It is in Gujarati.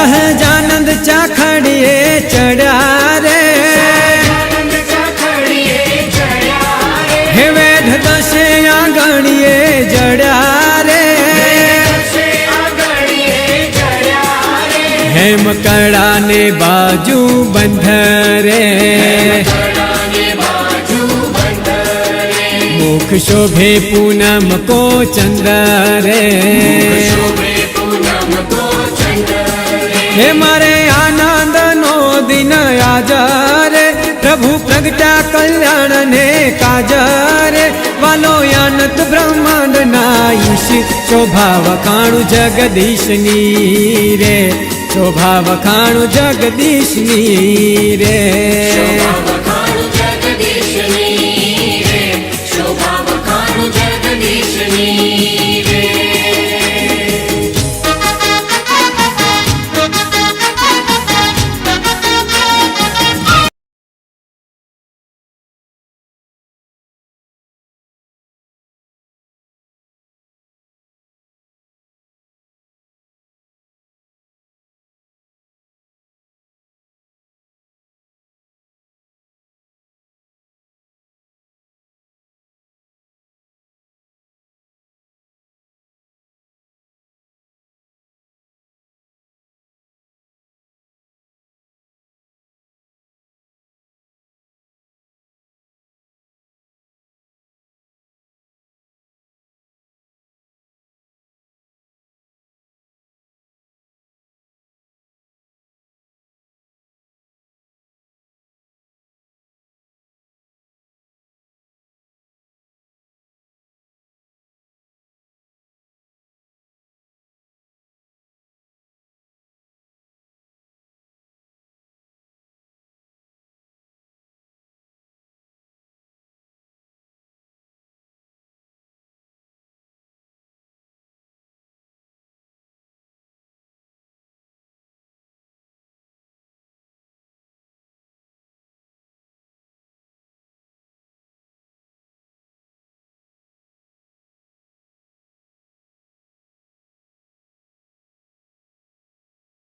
સહજાનંદ ચાખડીએ ચડ્યા રે, હે વેધ દશે આંગણીએ જડ્યા રે, હેમ કળા ને બાજુ બંધ રે, મુખ શોભે પૂનમ કો ચંદ્ર રે, હે મારે આનંદ નો દિન આજ રે, પ્રભુ પ્રગટા કલ્યાણ ને કાજ રે, વાલો અનંત બ્રહ્માંડ ના ઈશ, શોભા વખાણું જગદીશની રે, શોભા વખાણું જગદીશની રે।